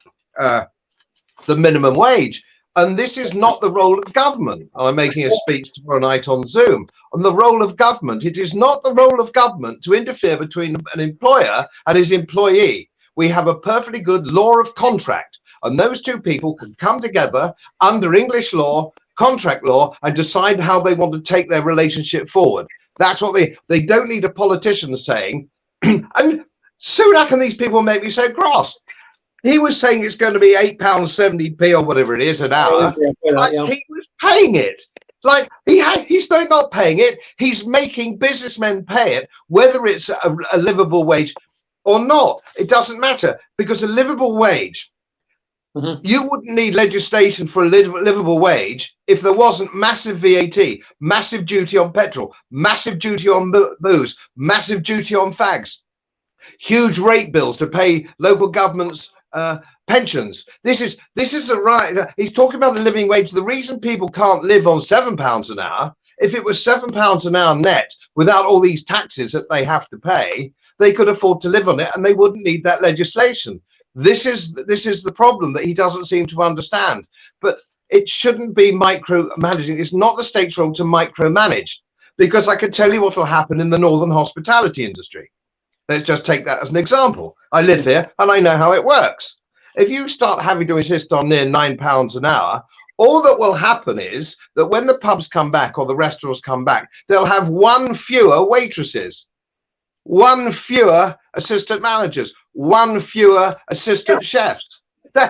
minimum wage. And this is not the role of government. I'm making a speech tomorrow night on Zoom on the role of government. It is not the role of government to interfere between an employer and his employee. We have a perfectly good law of contract, and those two people can come together under English law, contract law, and decide how they want to take their relationship forward. That's what they don't need a politician saying. And Sunak and these people make me so cross. He was saying it's going to be £8.70 or whatever it is an hour. Like he was paying it. Like he's not paying it. He's making businessmen pay it, whether it's a livable wage or not. It doesn't matter, because a livable wage, you wouldn't need legislation for a livable wage if there wasn't massive VAT, massive duty on petrol, massive duty on booze, massive duty on fags, huge rate bills to pay local governments pensions. This is a right. He's talking about the living wage. The reason people can't live on £7 an hour, if it was £7 an hour net without all these taxes that they have to pay, they could afford to live on it and they wouldn't need that legislation. This is the problem that he doesn't seem to understand. But it shouldn't be micromanaging. It's not the state's role to micromanage, because I can tell you what will happen in the northern hospitality industry. Let's just take that as an example. I live here and I know how it works. If you start having to insist on near £9 an hour, all that will happen is that when the pubs come back or the restaurants come back, they'll have 1 fewer waitresses, 1 fewer assistant managers, 1 fewer assistant chefs.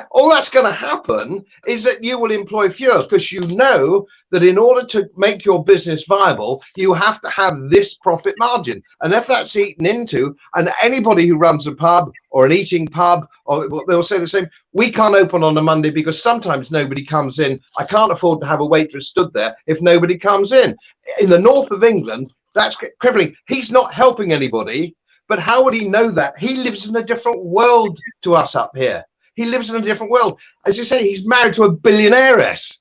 All that's going to happen is that you will employ fewer, because you know that in order to make your business viable, you have to have this profit margin. And if that's eaten into, and anybody who runs a pub or an eating pub, or they'll say the same, we can't open on a Monday because sometimes nobody comes in. I can't afford to have a waitress stood there if nobody comes in. In the north of England, that's crippling. He's not helping anybody, but how would he know that? He lives in a different world to us up here. He lives in a different world. As you say, he's married to a billionaireess.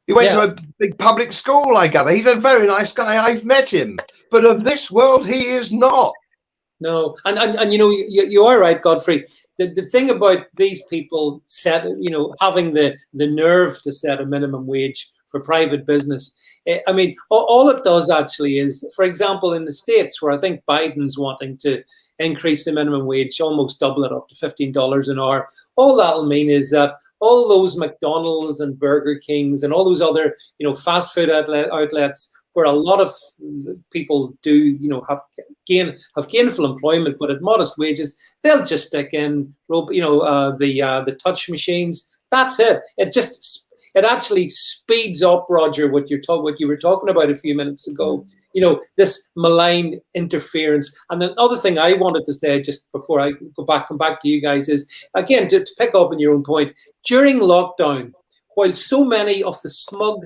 He went to a big public school, I gather. He's a very nice guy. I've met him. But of this world, he is not. No, and you know, you are right, Godfrey. The thing about these people having the nerve to set a minimum wage for private business, I mean, all it does actually is, for example, in the States, where I think Biden's wanting to increase the minimum wage, almost double it up to $15 an hour, all that'll mean is that all those McDonald's and Burger Kings and all those other, fast food outlets where a lot of people do, have gainful employment, but at modest wages, they'll just stick in, the touch machines. That's it. It actually speeds up, Roger, what you were talking about a few minutes ago. This malign interference. And the other thing I wanted to say just before I come back to you guys is, again, to pick up on your own point, during lockdown, while so many of the smug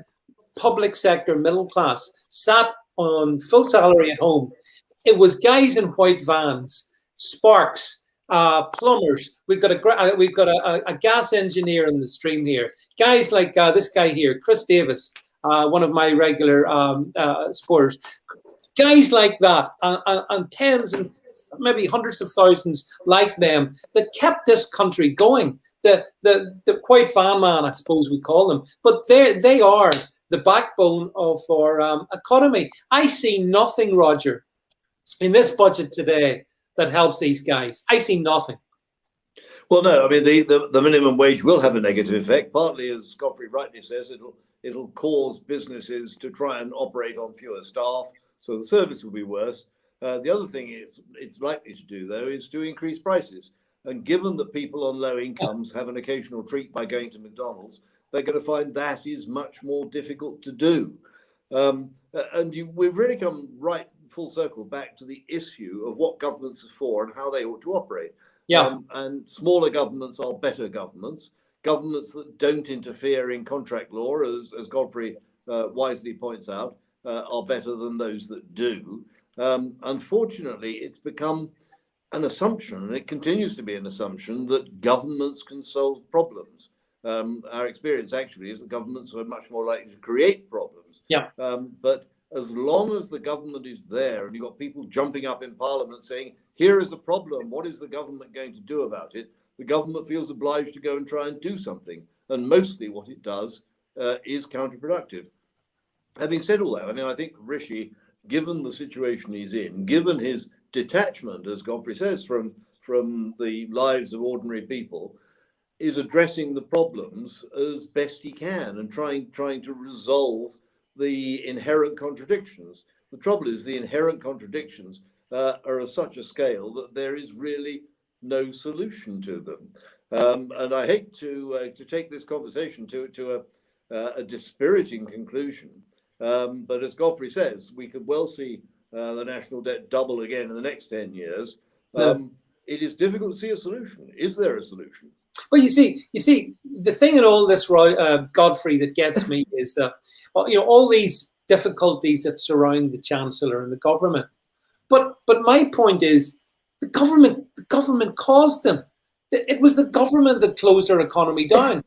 public sector middle class sat on full salary at home, it was guys in white vans, sparks, plumbers. We've got a gas engineer in the stream here. Guys like this guy here, Chris Davis, one of my regular supporters. Guys like that, and tens and maybe hundreds of thousands like them that kept this country going. The white van man, I suppose we call them, but they are the backbone of our economy. I see nothing, Roger, in this budget today that helps these guys. I see nothing. Well, no, I mean the minimum wage will have a negative effect. Partly, as Godfrey rightly says, it'll cause businesses to try and operate on fewer staff, so the service will be worse. The other thing it's likely to do, though, is to increase prices. And given that people on low incomes have an occasional treat by going to McDonald's, they're going to find that is much more difficult to do. We've really come right full circle back to the issue of what governments are for and how they ought to operate. Yeah. And smaller governments are better governments. Governments that don't interfere in contract law, as Godfrey wisely points out, are better than those that do. Unfortunately, it's become an assumption, and it continues to be an assumption, that governments can solve problems. Our experience actually is that governments are much more likely to create problems. Yeah. But as long as the government is there and you've got people jumping up in Parliament saying, here is a problem, what is the government going to do about it? The government feels obliged to go and try and do something. And mostly what it does is counterproductive. Having said all that, I mean, I think Rishi, given the situation he's in, given his detachment, as Godfrey says, from the lives of ordinary people, is addressing the problems as best he can and trying to resolve the inherent contradictions. The trouble is the inherent contradictions are of such a scale that there is really no solution to them. And I hate to take this conversation to a dispiriting conclusion, but as Godfrey says, we could well see the national debt double again in the next 10 years. It is difficult to see a solution. Is there a solution? Well, you see, the thing in all this, Godfrey, that gets me is that, all these difficulties that surround the Chancellor and the government. But my point is, the government caused them. It was the government that closed our economy down.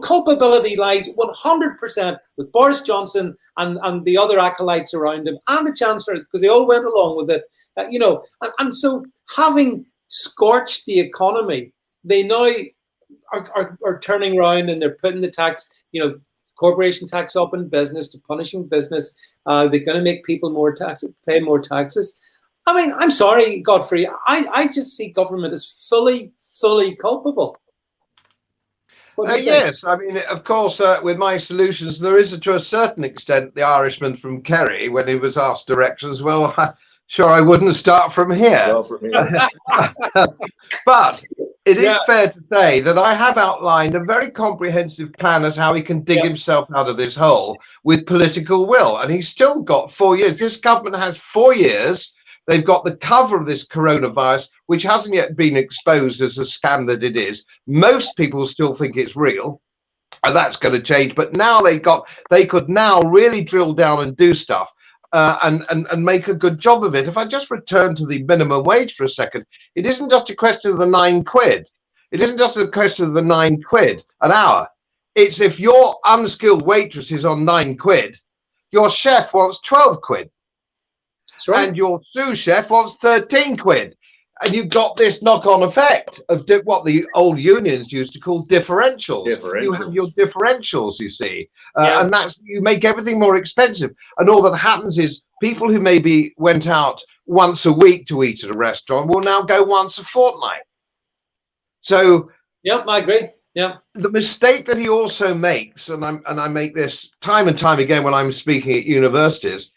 Culpability lies 100% with Boris Johnson and the other acolytes around him and the Chancellor, because they all went along with it. And so having scorched the economy, they now are turning around and they're putting the tax, corporation tax up in business, to punishing business. They're going to make people pay more taxes. I mean, I'm sorry, Godfrey. I just see government as fully culpable. Yes, I mean, of course, with my solutions, there is, to a certain extent, the Irishman from Kerry, when he was asked directions, well, sure, I wouldn't start from here. But it is fair to say that I have outlined a very comprehensive plan as how he can dig himself out of this hole with political will. And he's still got 4 years. This government has 4 years. They've got the cover of this coronavirus, which hasn't yet been exposed as a scam that it is. Most people still think it's real, and that's going to change. But now they could now really drill down and do stuff and make a good job of it. If I just return to the minimum wage for a second, it isn't just a question of the £9. It isn't just a question of the £9 an hour. It's if your unskilled waitress is on £9, your chef wants £12. Right. And your sous chef wants £13, and you've got this knock-on effect of what the old unions used to call differentials. You have your differentials, you see, and you make everything more expensive. And all that happens is people who maybe went out once a week to eat at a restaurant will now go once a fortnight. So, I agree. Yeah. The mistake that he also makes, and I make this time and time again when I'm speaking at universities.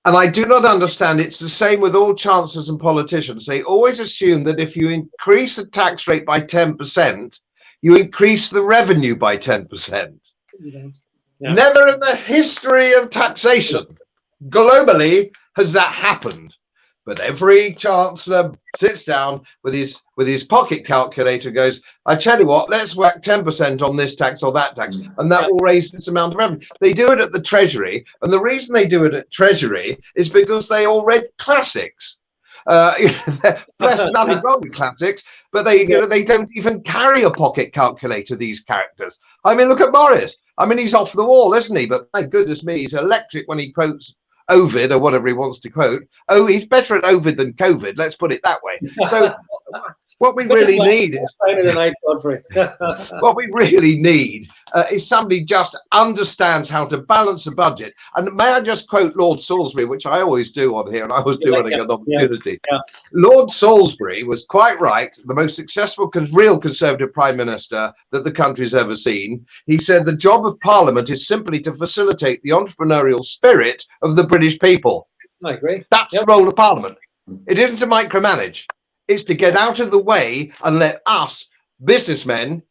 And I do not understand, it's the same with all chancellors and politicians. They always assume that if you increase the tax rate by 10%, you increase the revenue by 10%. Never in the history of taxation globally has that happened. But every chancellor sits down with his pocket calculator, goes, I tell you what, let's whack 10% on this tax or that tax, and that will raise this amount of revenue. They do it at the Treasury, and the reason they do it at Treasury is because they all read classics. There's nothing wrong with classics, but they don't even carry a pocket calculator, these characters. I mean, look at Boris. I mean, he's off the wall, isn't he? But my goodness me, he's electric when he quotes Ovid or whatever he wants to quote. Oh, he's better at Ovid than COVID, let's put it that way. So what we really need is what we really need is somebody just understands how to balance a budget. And may I just quote Lord Salisbury, which I always do on here, and I always do when I get an opportunity. Lord Salisbury was quite right. The most successful real Conservative Prime Minister that the country's ever seen. He said the job of Parliament is simply to facilitate the entrepreneurial spirit of the British people. I agree. That's the role of Parliament. It isn't to micromanage. It's to get out of the way and let us businessmen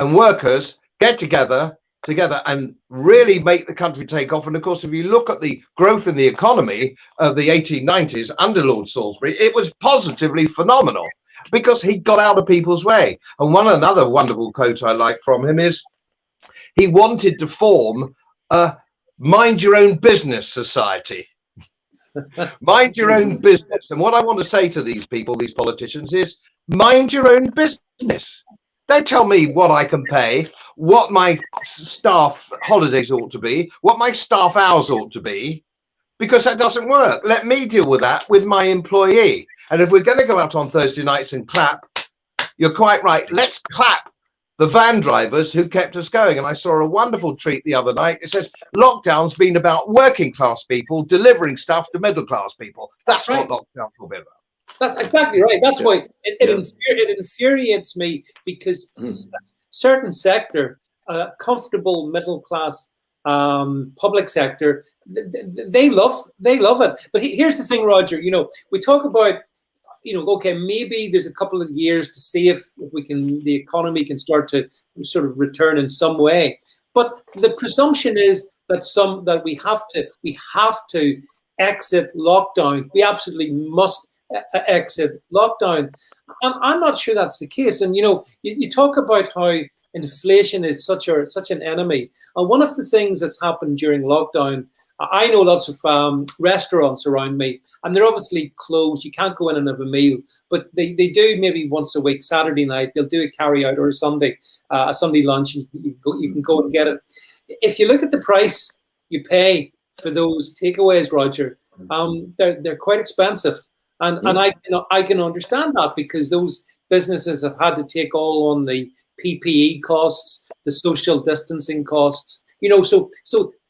and workers get together and really make the country take off. And of course, if you look at the growth in the economy of the 1890s under Lord Salisbury, it was positively phenomenal because he got out of people's way. And another wonderful quote I like from him is he wanted to form a mind your own business society. Mind your own business. And what I want to say to these people, these politicians, is mind your own business. Don't tell me what I can pay, what my staff holidays ought to be, what my staff hours ought to be, because that doesn't work. Let me deal with that with my employee. And if we're going to go out on Thursday nights and clap, you're quite right. Let's clap the van drivers who kept us going. And I saw a wonderful tweet the other night. It says, lockdown's been about working class people delivering stuff to middle class people. That's right. What lockdown will be about. That's exactly right. That's why it infuriates me, because certain sector, comfortable middle class public sector, they love it. But here's the thing, Roger. We talk about, okay, maybe there's a couple of years to see if the economy can start to sort of return in some way. But the presumption is that we have to exit lockdown. We absolutely must exit lockdown. And I'm not sure that's the case. And you talk about how inflation is such an enemy. And one of the things that's happened during lockdown, I know lots of restaurants around me, and they're obviously closed. You can't go in and have a meal, but they do maybe once a week, Saturday night, they'll do a carry out, or a Sunday lunch, and you can go and get it. If you look at the price you pay for those takeaways, Roger, they're quite expensive. And I can understand that, because those businesses have had to take all on the PPE costs, the social distancing costs. So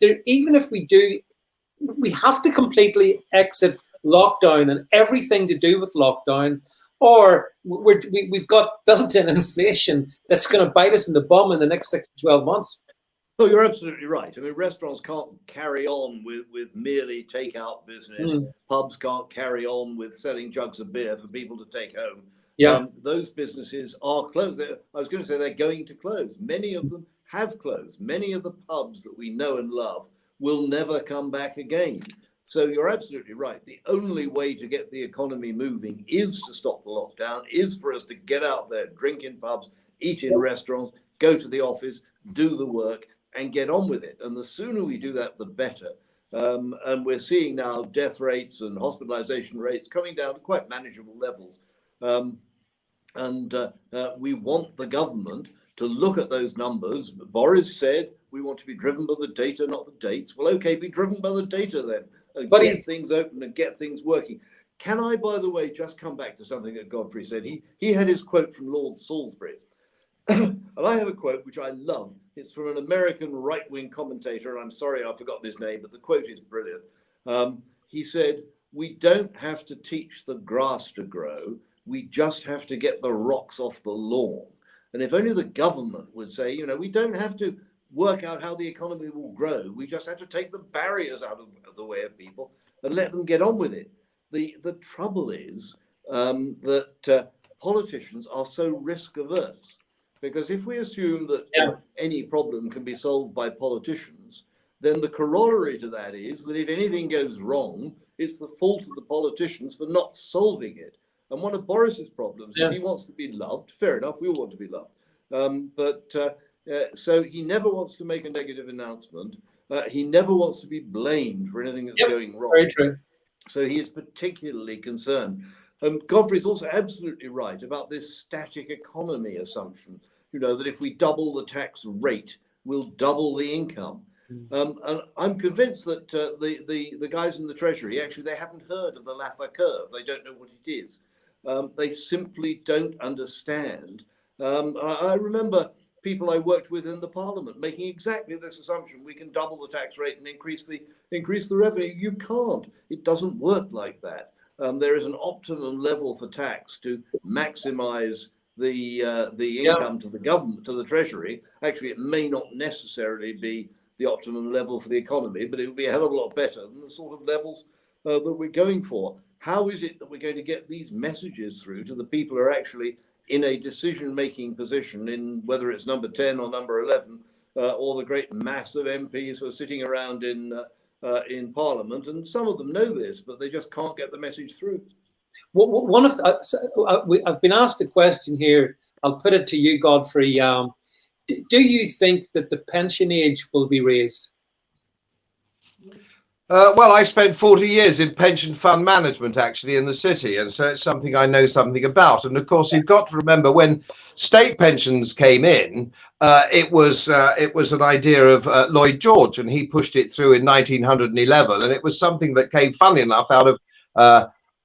there, even if we have to completely exit lockdown and everything to do with lockdown, or we've got built-in inflation that's going to bite us in the bum in the next 6 to 12 months. Oh, you're absolutely right. I mean, restaurants can't carry on with merely take-out business. Pubs can't carry on with selling jugs of beer for people to take home. Yeah, those businesses are closed. I was going to say they're going to close. Many of them have closed. Many of the pubs that we know and love will never come back again. So you're absolutely right. The only way to get the economy moving is to stop the lockdown, is for us to get out there, drink in pubs, eat in restaurants, go to the office, do the work, and get on with it. And the sooner we do that, the better. And we're seeing now death rates and hospitalization rates coming down to quite manageable levels. We want the government to look at those numbers. Boris said we want to be driven by the data, not the dates. Well, okay, be driven by the data then, and get things open and get things working. Can I, by the way, just come back to something that Godfrey said? He had his quote from Lord Salisbury. And I have a quote which I love. It's from an American right-wing commentator, and I'm sorry I've forgotten his name, but the quote is brilliant. He said, "We don't have to teach the grass to grow. We just have to get the rocks off the lawn." And if only the government would say, we don't have to work out how the economy will grow. We just have to take the barriers out of the way of people and let them get on with it. The trouble is that politicians are so risk averse. Because if we assume that any problem can be solved by politicians, then the corollary to that is that if anything goes wrong, It's the fault of the politicians for not solving it. And one of Boris's problems is he wants to be loved. Fair enough, we all want to be loved. So he never wants to make a negative announcement. He never wants to be blamed for anything that's going wrong. Very true. So he is particularly concerned. Godfrey is also absolutely right about this static economy assumption, that if we double the tax rate, we'll double the income. And I'm convinced that the guys in the Treasury, actually, they haven't heard of the Laffer curve. They don't know what it is. They simply don't understand. I remember people I worked with in the Parliament making exactly this assumption: we can double the tax rate and increase the revenue. You can't. It doesn't work like that. There is an optimum level for tax to maximise the income to the government, to the Treasury. Actually, it may not necessarily be the optimum level for the economy, but it would be a hell of a lot better than the sort of levels that we're going for. How is it that we're going to get these messages through to the people who are actually in a decision-making position, in whether it's number 10 or number 11, or the great mass of MPs who are sitting around in Parliament? And some of them know this, but they just can't get the message through. I've been asked a question here. I'll put it to you, Godfrey. Do you think that the pension age will be raised? Well, I spent 40 years in pension fund management, actually, in the city, and so it's something I know something about. And of course, you've got to remember, when state pensions came in, it was an idea of Lloyd George, and he pushed it through in 1911, and it was something that came, funnily enough, out of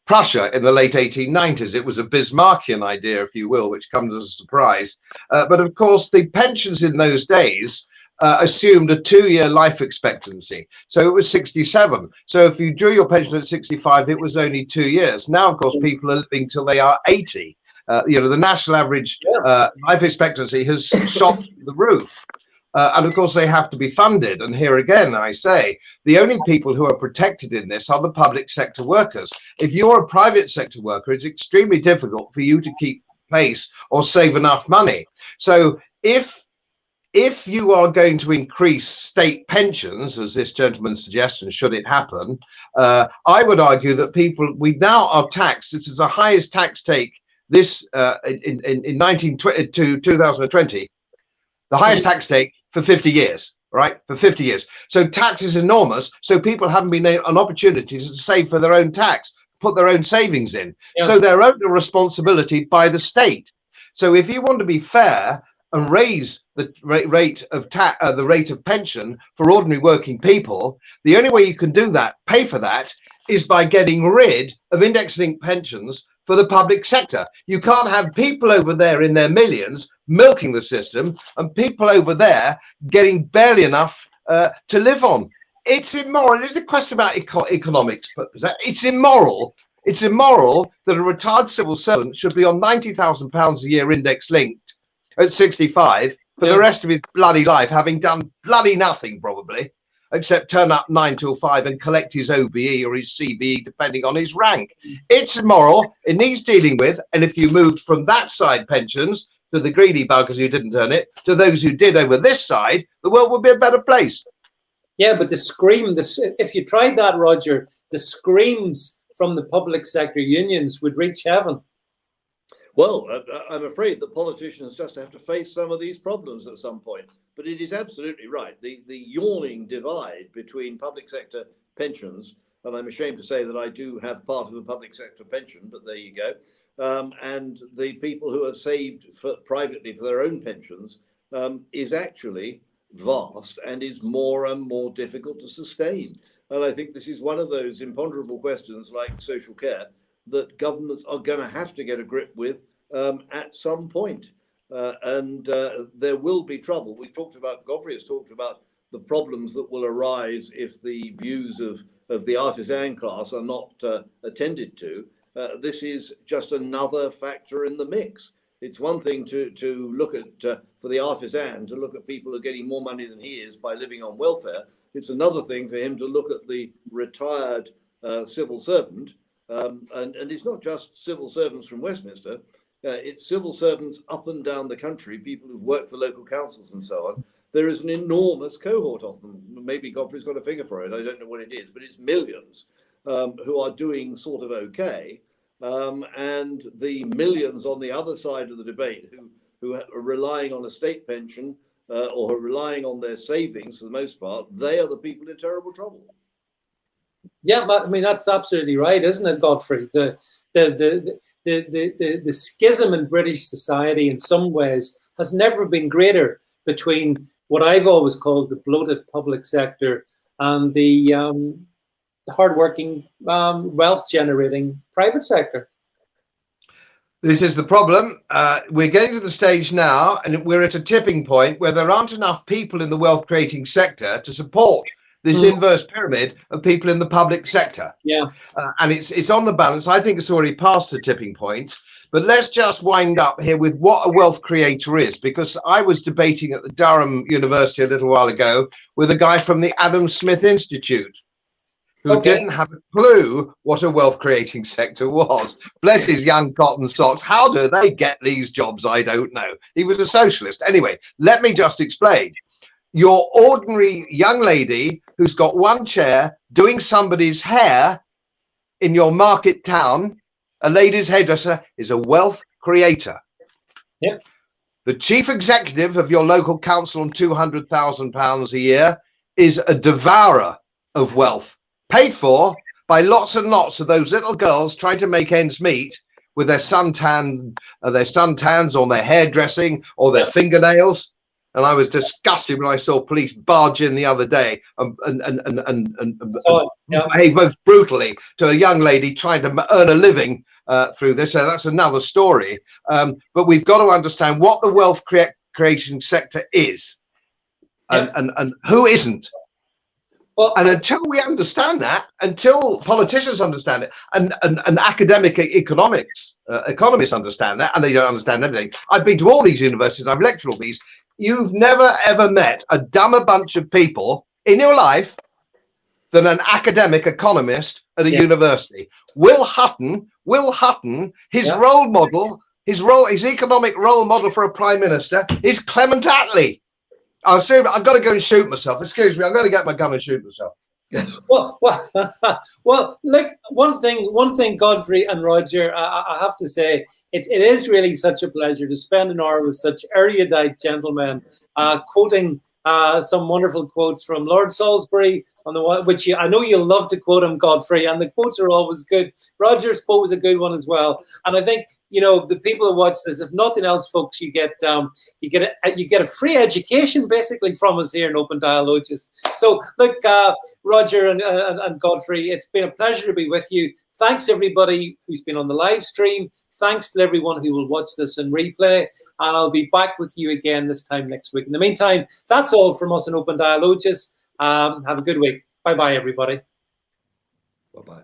Prussia in the late 1890s. It was a Bismarckian idea, if you will, which comes as a surprise. But of course, the pensions in those days assumed a 2-year life expectancy. So it was 67. So if you drew your pension at 65, it was only 2 years. Now, of course, people are living till they are 80. The national average life expectancy has shot through the roof. And of course, they have to be funded. And here again, I say, the only people who are protected in this are the public sector workers. If you're a private sector worker, it's extremely difficult for you to keep pace or save enough money. So if you are going to increase state pensions, as this gentleman suggests, and should it happen, I would argue that we now are taxed. This is the highest tax take in 2020, the highest tax take for 50 years, right? For 50 years. So tax is enormous. So people haven't been an opportunity to save for their own tax, put their own savings in. So they're under responsibility by the state. So if you want to be fair and raise the rate of pension for ordinary working people, the only way you can do that, pay for that, is by getting rid of index-linked pensions for the public sector. You can't have people over there in their millions milking the system and people over there getting barely enough to live on. It's immoral. It's a question about economics, but it's immoral. It's immoral that a retired civil servant should be on £90,000 a year index-linked at 65 for the rest of his bloody life, having done bloody nothing probably, except turn up 9 till 5 and collect his OBE or his CBE, depending on his rank. It's immoral. It needs dealing with. And if you moved from that side pensions to the greedy buggers who didn't earn it, to those who did over this side, the world would be a better place. Yeah, but if you tried that, Roger, the screams from the public sector unions would reach heaven. Well, I'm afraid that politicians just have to face some of these problems at some point. But it is absolutely right. The yawning divide between public sector pensions, and I'm ashamed to say that I do have part of a public sector pension, but there you go, and the people who have saved privately for their own pensions is actually vast and is more and more difficult to sustain. And I think this is one of those imponderable questions like social care that governments are going to have to get a grip with at some point. And there will be trouble. Godfrey has talked about the problems that will arise if the views of the artisan class are not attended to. This is just another factor in the mix. It's one thing to look at, for the artisan, to look at people who are getting more money than he is by living on welfare. It's another thing for him to look at the retired civil servant. And it's not just civil servants from Westminster. It's civil servants up and down the country, people who've worked for local councils and so on. There is an enormous cohort of them. Maybe Godfrey's got a figure for it. I don't know what it is, but it's millions. who are doing sort of okay, and the millions on the other side of the debate who are relying on a state pension or are relying on their savings for the most part, they are the people in terrible trouble. Yeah, but I mean that's absolutely right, isn't it, Godfrey? The schism in British society, in some ways, has never been greater between what I've always called the bloated public sector and the hardworking, wealth-generating private sector. This is the problem. We're getting to the stage now, and we're at a tipping point where there aren't enough people in the wealth-creating sector to support this inverse pyramid of people in the public sector. Yeah. And it's on the balance. I think it's already past the tipping point. But let's just wind up here with what a wealth creator is, because I was debating at the Durham University a little while ago with a guy from the Adam Smith Institute who didn't have a clue what a wealth creating sector was. Bless his young cotton socks. How do they get these jobs? I don't know. He was a socialist. Anyway, let me just explain. Your ordinary young lady who's got one chair doing somebody's hair in your market town, a ladies' hairdresser, is a wealth creator. Yeah. The chief executive of your local council on £200,000 a year is a devourer of wealth, paid for by lots and lots of those little girls trying to make ends meet with their suntans or their hairdressing or their fingernails. And I was disgusted when I saw police barge in the other day and behave most brutally to a young lady trying to earn a living through this. So that's another story. But we've got to understand what the wealth creation sector is and who isn't. Well, and until we understand that, until politicians understand it, and academic economists understand that, and they don't understand anything. I've been to all these universities, I've lectured all these. You've never ever met a dumber bunch of people in your life than an academic economist at a university. Will Hutton, his role model, his economic role model for a prime minister is Clement Attlee. I've got to go and shoot myself. Excuse me, I'm going to get my gun and shoot myself. Well, like one thing, Godfrey and Roger, I have to say, it is really such a pleasure to spend an hour with such erudite gentlemen, quoting some wonderful quotes from Lord Salisbury, which I know you'll love to quote him, Godfrey, and the quotes are always good. Roger's quote was a good one as well, and I think, you know, the people who watch this, if nothing else, folks, you get a free education basically from us here in Open Dialogists. So look, Roger and Godfrey, it's been a pleasure to be with you. Thanks everybody who's been on the live stream. Thanks to everyone who will watch this in replay, and I'll be back with you again this time next week. In the meantime, that's all from us in Open Dialogists. Have a good week. Bye bye, everybody. Bye bye.